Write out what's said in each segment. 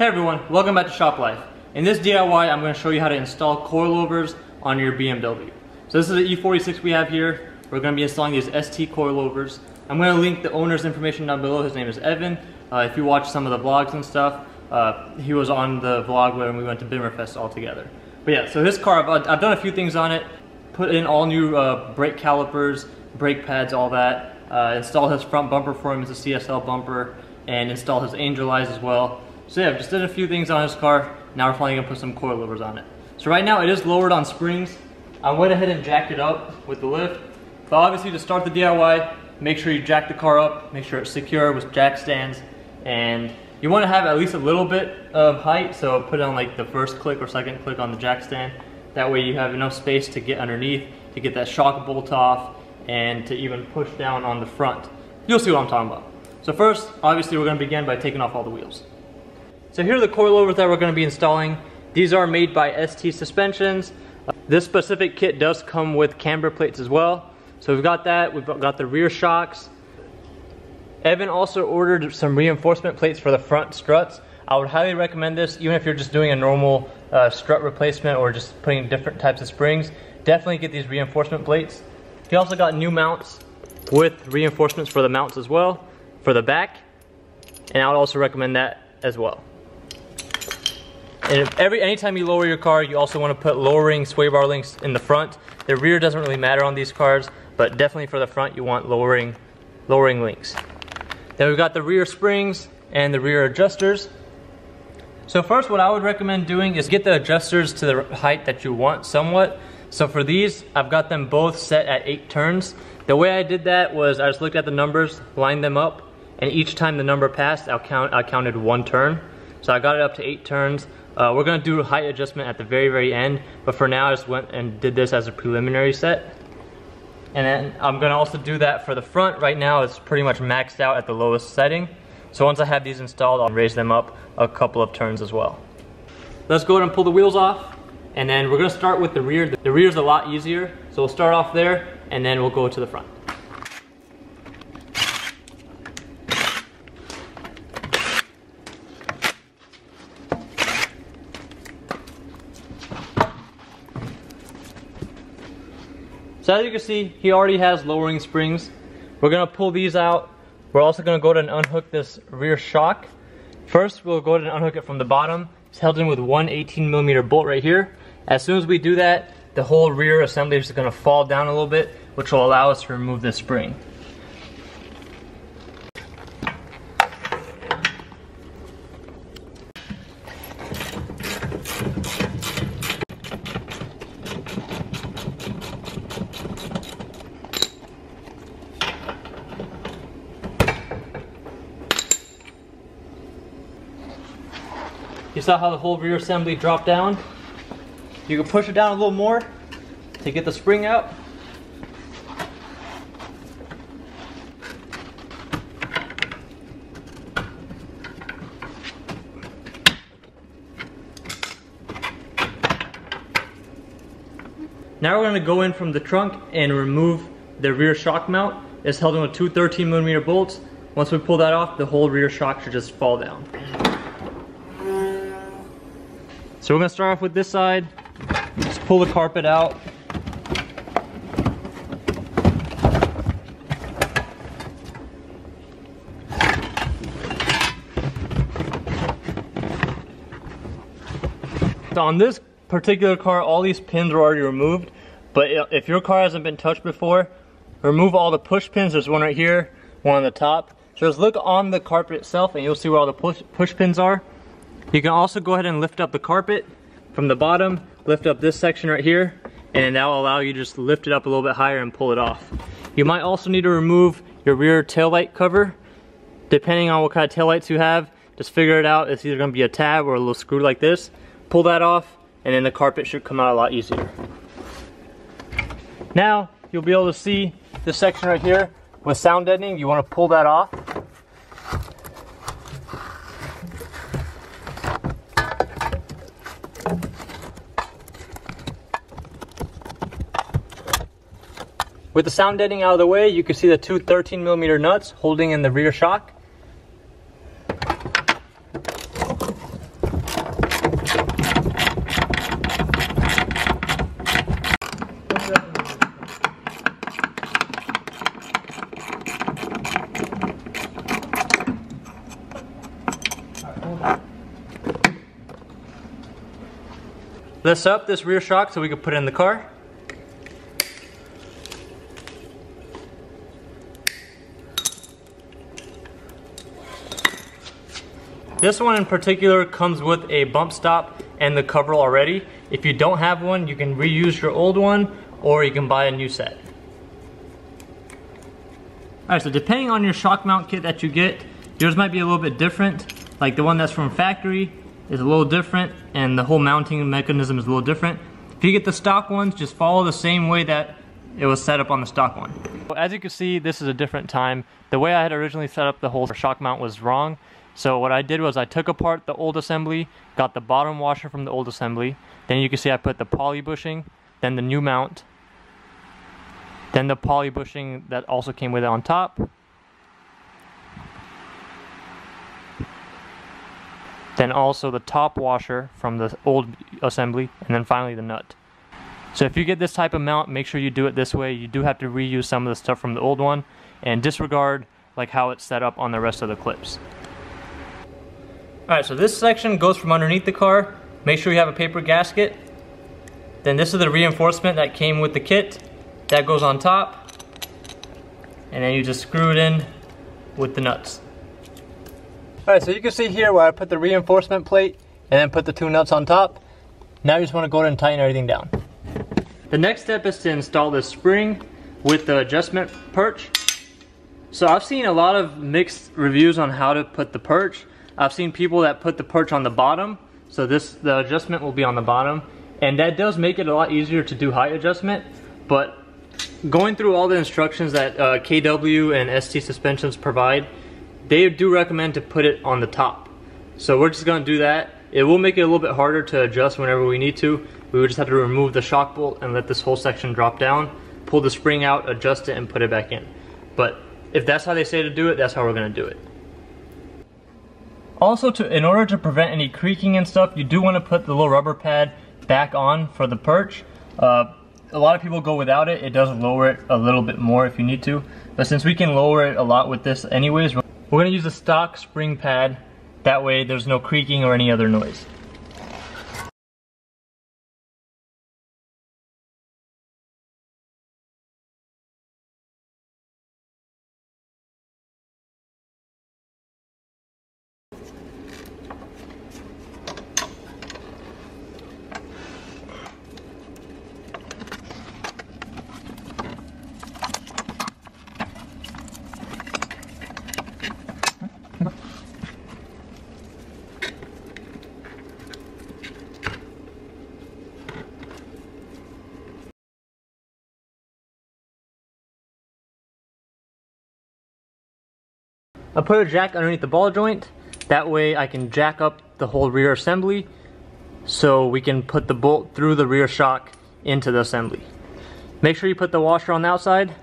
Hey everyone, welcome back to Shop Life. In this DIY, I'm going to show you how to install coilovers on your BMW. So this is the E46 we have here. We're going to be installing these ST coilovers. I'm going to link the owner's information down below. His name is Evan. If you watch some of the vlogs and stuff, he was on the vlog when we went to Bimmerfest all together. But yeah, so his car, I've done a few things on it. Put in all new brake calipers, brake pads, all that. Install his front bumper for him. It's a CSL bumper. And install his angel eyes as well. So yeah, I've just did a few things on his car. Now we're finally gonna put some coilovers on it. So right now it is lowered on springs. I went ahead and jacked it up with the lift. But obviously to start the DIY, make sure you jack the car up, make sure it's secure with jack stands. And you wanna have at least a little bit of height, so put it on like the first click or second click on the jack stand. That way you have enough space to get underneath, to get that shock bolt off, and to even push down on the front. You'll see what I'm talking about. So first, obviously we're gonna begin by taking off all the wheels. So here are the coilovers that we're going to be installing. These are made by ST Suspensions. This specific kit does come with camber plates as well. So we've got that, we've got the rear shocks. Evan also ordered some reinforcement plates for the front struts. I would highly recommend this, even if you're just doing a normal strut replacement or just putting different types of springs. Definitely get these reinforcement plates. He also got new mounts with reinforcements for the mounts as well, for the back. And I would also recommend that as well. And anytime you lower your car, you also want to put lowering sway bar links in the front. The rear doesn't really matter on these cars, but definitely for the front you want lowering links. Then we've got the rear springs and the rear adjusters. So first what I would recommend doing is get the adjusters to the height that you want somewhat. So for these, I've got them both set at 8 turns. The way I did that was I just looked at the numbers, lined them up, and each time the number passed, I counted 1 turn. So I got it up to 8 turns. We're going to do a height adjustment at the very end, but for now I just went and did this as a preliminary set. And then I'm going to also do that for the front. Right now it's pretty much maxed out at the lowest setting. So once I have these installed, I'll raise them up a couple of turns as well. Let's go ahead and pull the wheels off, and then we're going to start with the rear. The rear is a lot easier, so we'll start off there, and then we'll go to the front. So as you can see, he already has lowering springs. We're gonna pull these out. We're also gonna go ahead and unhook this rear shock. First, we'll go ahead and unhook it from the bottom. It's held in with one 18mm bolt right here. As soon as we do that, the whole rear assembly is gonna fall down a little bit, which will allow us to remove this spring. You saw how the whole rear assembly dropped down? You can push it down a little more to get the spring out. Now we're going to go in from the trunk and remove the rear shock mount. It's held in with 2 13mm bolts. Once we pull that off, the whole rear shock should just fall down. So we're going to start off with this side. Just pull the carpet out. So on this particular car, all these pins are already removed. But if your car hasn't been touched before, remove all the push pins. There's one right here, one on the top. So just look on the carpet itself and you'll see where all the push pins are. You can also go ahead and lift up the carpet from the bottom, lift up this section right here, and that will allow you to just lift it up a little bit higher and pull it off. You might also need to remove your rear taillight cover. Depending on what kind of taillights you have, just figure it out. It's either going to be a tab or a little screw like this. Pull that off, and then the carpet should come out a lot easier. Now, you'll be able to see this section right here with sound deadening. You want to pull that off. With the sound deadening out of the way, you can see the two 13mm nuts holding in the rear shock. Let's set up this rear shock so we can put it in the car. This one in particular comes with a bump stop and the cover already. If you don't have one, you can reuse your old one or you can buy a new set. Alright, so depending on your shock mount kit that you get, yours might be a little bit different. Like the one that's from factory is a little different and the whole mounting mechanism is a little different. If you get the stock ones, just follow the same way that it was set up on the stock one. As you can see, this is a different time. The way I had originally set up the whole shock mount was wrong. So what I did was I took apart the old assembly, got the bottom washer from the old assembly, then you can see I put the poly bushing, then the new mount, then the poly bushing that also came with it on top, then also the top washer from the old assembly, and then finally the nut. So if you get this type of mount, make sure you do it this way. You do have to reuse some of the stuff from the old one and disregard like how it's set up on the rest of the clips. Alright, so this section goes from underneath the car. Make sure you have a paper gasket. Then this is the reinforcement that came with the kit. That goes on top. And then you just screw it in with the nuts. Alright, so you can see here where I put the reinforcement plate and then put the two nuts on top. Now you just want to go ahead and tighten everything down. The next step is to install this spring with the adjustment perch. So I've seen a lot of mixed reviews on how to put the perch. I've seen people that put the perch on the bottom, so the adjustment will be on the bottom, and that does make it a lot easier to do height adjustment. But going through all the instructions that KW and ST suspensions provide, they do recommend to put it on the top. So we're just going to do that. It will make it a little bit harder to adjust whenever we need to. We would just have to remove the shock bolt and let this whole section drop down, pull the spring out, adjust it, and put it back in. But if that's how they say to do it, that's how we're going to do it. Also, in order to prevent any creaking and stuff, you do want to put the little rubber pad back on for the perch. A lot of people go without it. It does lower it a little bit more if you need to. But since we can lower it a lot with this anyways, we're going to use a stock spring pad. That way there's no creaking or any other noise. I put a jack underneath the ball joint. That way I can jack up the whole rear assembly so we can put the bolt through the rear shock into the assembly. Make sure you put the washer on the outside.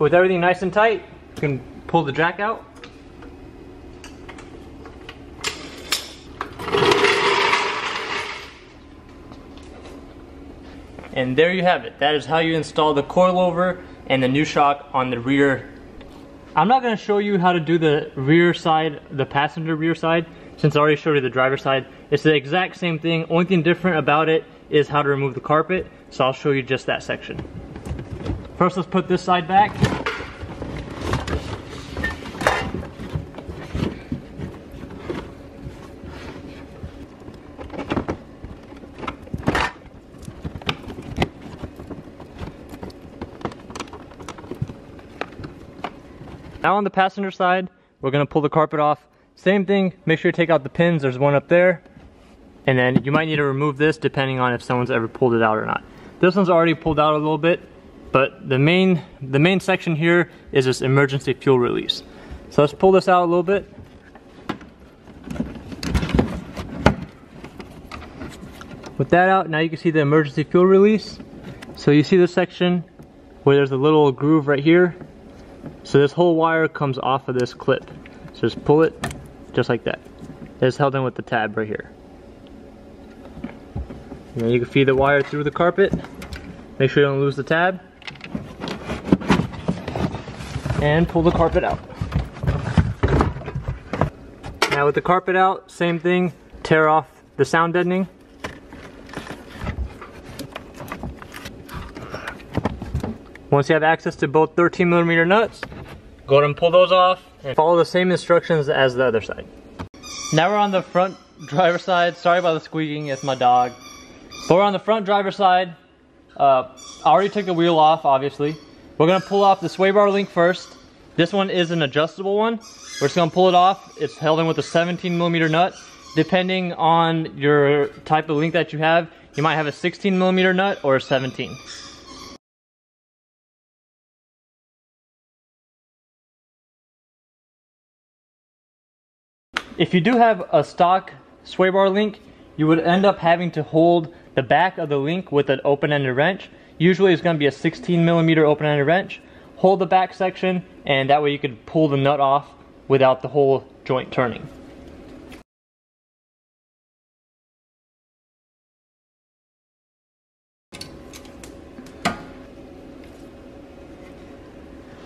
With everything nice and tight, you can pull the jack out. And there you have it. That is how you install the coilover and the new shock on the rear. I'm not going to show you how to do the rear side, the passenger rear side, since I already showed you the driver side. It's the exact same thing. Only thing different about it is how to remove the carpet. So I'll show you just that section. First, let's put this side back. Now on the passenger side, we're going to pull the carpet off. Same thing, make sure you take out the pins, there's one up there. And then you might need to remove this depending on if someone's ever pulled it out or not. This one's already pulled out a little bit, but the main section here is this emergency fuel release. So let's pull this out a little bit. With that out, now you can see the emergency fuel release. So you see this section where there's a little groove right here. So this whole wire comes off of this clip. So just pull it just like that. is held in with the tab right here. And then you can feed the wire through the carpet. Make sure you don't lose the tab. And pull the carpet out. Now with the carpet out, same thing, tear off the sound deadening. Once you have access to both 13mm nuts, go ahead and pull those off and follow the same instructions as the other side. Now we're on the front driver's side. Sorry about the squeaking, it's my dog. But we're on the front driver's side. I already took the wheel off, obviously. We're gonna pull off the sway bar link first. This one is an adjustable one. We're just gonna pull it off. It's held in with a 17mm nut. Depending on your type of link that you have, you might have a 16mm nut or a 17. If you do have a stock sway bar link, you would end up having to hold the back of the link with an open-ended wrench. Usually it's going to be a 16mm open-ended wrench. Hold the back section, and that way you could pull the nut off without the whole joint turning.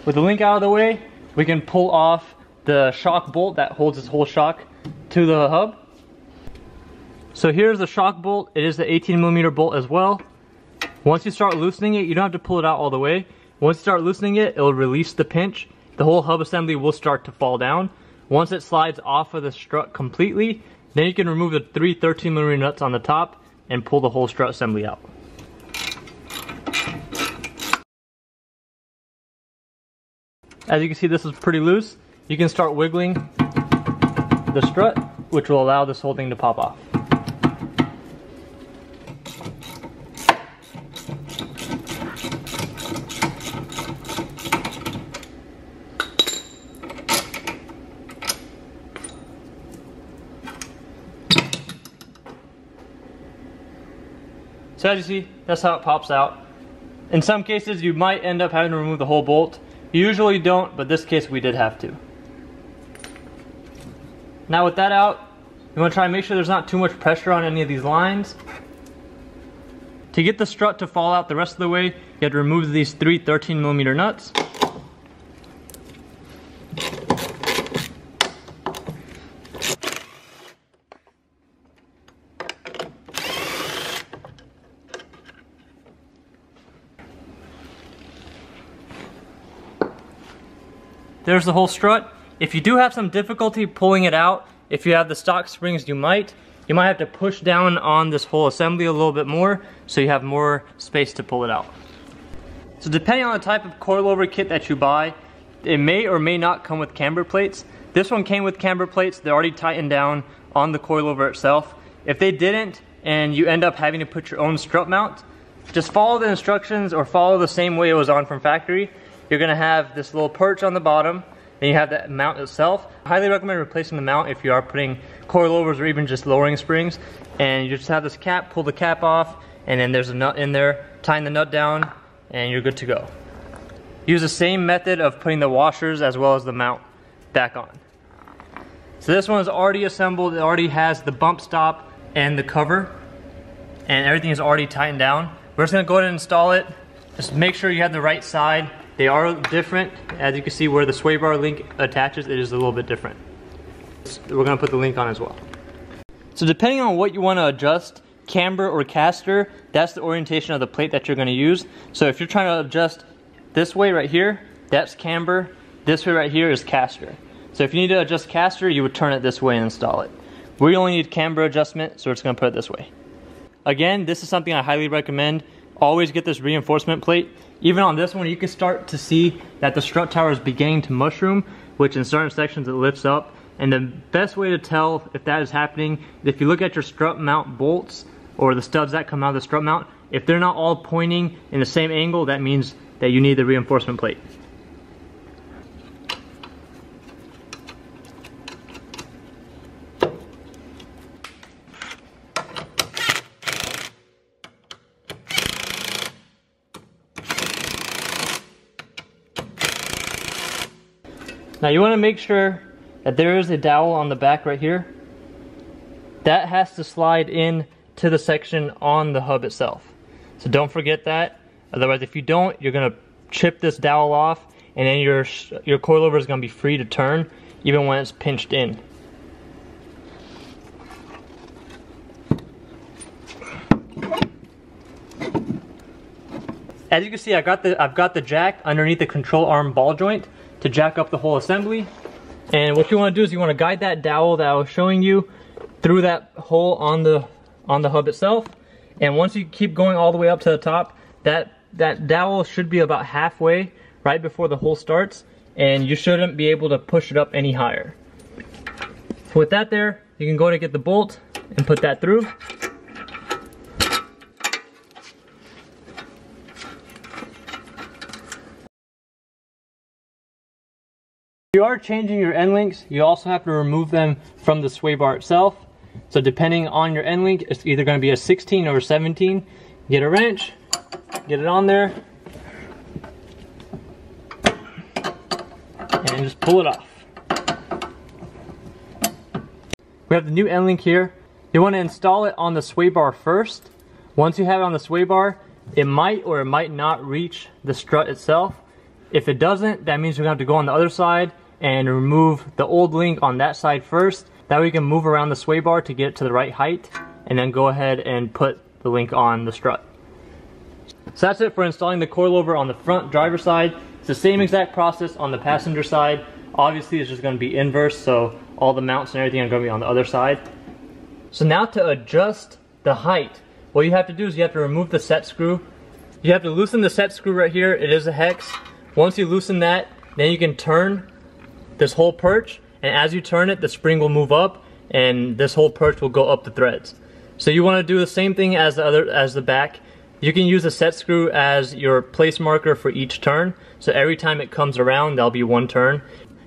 With the link out of the way, we can pull off the shock bolt that holds this whole shock to the hub. So here's the shock bolt. It is the 18mm bolt as well. Once you start loosening it, you don't have to pull it out all the way. Once you start loosening it, it'll release the pinch. The whole hub assembly will start to fall down. Once it slides off of the strut completely, then you can remove the 3 13mm nuts on the top and pull the whole strut assembly out. As you can see, this is pretty loose. You can start wiggling the strut, which will allow this whole thing to pop off. So as you see, that's how it pops out. In some cases, you might end up having to remove the whole bolt. You usually don't, but this case we did have to. Now with that out, you want to try and make sure there's not too much pressure on any of these lines. To get the strut to fall out the rest of the way, you have to remove these 3 13mm nuts. There's the whole strut. If you do have some difficulty pulling it out, if you have the stock springs, you might have to push down on this whole assembly a little bit more so you have more space to pull it out. So depending on the type of coilover kit that you buy, it may or may not come with camber plates. This one came with camber plates. They're already tightened down on the coilover itself. If they didn't and you end up having to put your own strut mount, just follow the instructions or follow the same way it was on from factory. You're gonna have this little perch on the bottom, then you have that mount itself. I highly recommend replacing the mount if you are putting coilovers or even just lowering springs. And you just have this cap, pull the cap off, and then there's a nut in there, tying the nut down, and you're good to go. Use the same method of putting the washers as well as the mount back on. So this one is already assembled. It already has the bump stop and the cover, and everything is already tightened down. We're just gonna go ahead and install it. Just make sure you have the right side. They are different. As you can see where the sway bar link attaches, it is a little bit different. We're gonna put the link on as well. So depending on what you wanna adjust, camber or caster, that's the orientation of the plate that you're gonna use. So if you're trying to adjust this way right here, that's camber. This way right here is caster. So if you need to adjust caster, you would turn it this way and install it. We only need camber adjustment, so we're just gonna put it this way. Again, this is something I highly recommend. Always get this reinforcement plate. Even on this one, you can start to see that the strut tower is beginning to mushroom, which in certain sections it lifts up. And the best way to tell if that is happening is if you look at your strut mount bolts or the studs that come out of the strut mount, if they're not all pointing in the same angle, that means that you need the reinforcement plate. Now you want to make sure that there is a dowel on the back right here. that has to slide in to the section on the hub itself. So don't forget that. Otherwise, if you don't, you're gonna chip this dowel off, and then your coilover is gonna be free to turn even when it's pinched in. As you can see, I've got the jack underneath the control arm ball joint to jack up the whole assembly. And what you want to do is you want to guide that dowel that I was showing you through that hole on the hub itself. And once you keep going all the way up to the top, that dowel should be about halfway right before the hole starts, and you shouldn't be able to push it up any higher. So with that there, you can go to get the bolt and put that through. If you are changing your end links, you also have to remove them from the sway bar itself. So depending on your end link, it's either going to be a 16 or a 17. Get a wrench, get it on there, and just pull it off. We have the new end link here. You want to install it on the sway bar first. Once you have it on the sway bar, it might or it might not reach the strut itself. If it doesn't, that means you're going to have to go on the other side and remove the old link on that side first. That way you can move around the sway bar to get it to the right height, and then go ahead and put the link on the strut. So that's it for installing the coilover on the front driver's side. It's the same exact process on the passenger side. Obviously it's just going to be inverse, so all the mounts and everything are going to be on the other side. So now to adjust the height, what you have to do is you have to remove the set screw. You have to loosen the set screw right here. It is a hex. Once you loosen that, then you can turn this whole perch, and as you turn it, the spring will move up and this whole perch will go up the threads. So you want to do the same thing as the back. You can use a set screw as your place marker for each turn. So every time it comes around, there'll be one turn.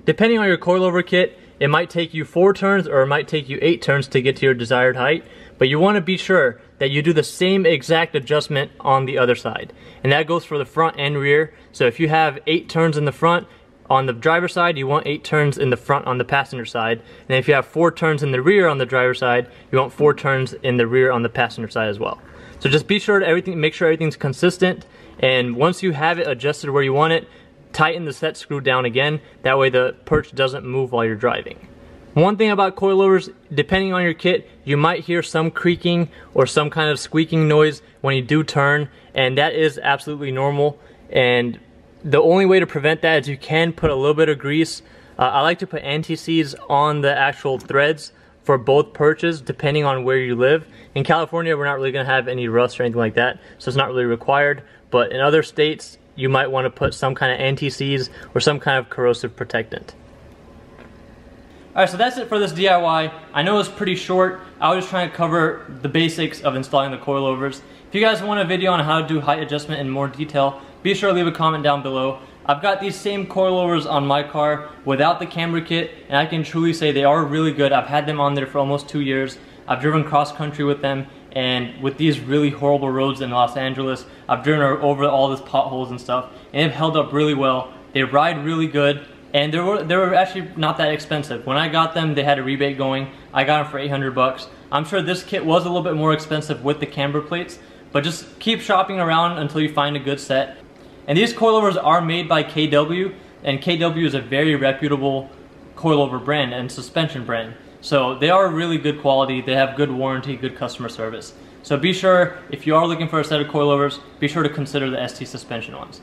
Depending on your coilover kit, it might take you 4 turns or it might take you 8 turns to get to your desired height. But you want to be sure that you do the same exact adjustment on the other side. And that goes for the front and rear. So if you have 8 turns in the front on the driver's side, you want 8 turns in the front on the passenger side. And if you have 4 turns in the rear on the driver's side, you want 4 turns in the rear on the passenger side as well. So just be sure to make sure everything's consistent. And once you have it adjusted where you want it, tighten the set screw down again. That way the perch doesn't move while you're driving. One thing about coilovers, depending on your kit, you might hear some creaking or some kind of squeaking noise when you do turn, and that is absolutely normal. And the only way to prevent that is you can put a little bit of grease. I like to put anti-seize on the actual threads for both perches, depending on where you live. In California, we're not really going to have any rust or anything like that, so it's not really required. But in other states, you might want to put some kind of anti-seize or some kind of corrosive protectant. Alright, so that's it for this DIY. I know it's pretty short. I was just trying to cover the basics of installing the coilovers. If you guys want a video on how to do height adjustment in more detail, be sure to leave a comment down below. I've got these same coilovers on my car without the camber kit, and I can truly say they are really good. I've had them on there for almost 2 years. I've driven cross country with them, and with these really horrible roads in Los Angeles, I've driven over all these potholes and stuff, and they've held up really well. They ride really good, and they were actually not that expensive. When I got them, they had a rebate going. I got them for 800 bucks. I'm sure this kit was a little bit more expensive with the camber plates, but just keep shopping around until you find a good set. And these coilovers are made by KW, and KW is a very reputable coilover brand and suspension brand. So they are really good quality, they have good warranty, good customer service. So be sure, if you are looking for a set of coilovers, be sure to consider the ST suspension ones.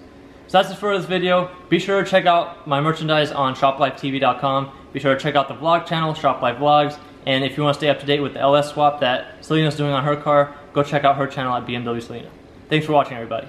So that's it for this video. Be sure to check out my merchandise on ShopLifeTV.com. Be sure to check out the vlog channel, ShopLife Vlogs. And if you want to stay up to date with the LS swap that Selena's doing on her car, go check out her channel at BMW Selena. Thanks for watching, everybody.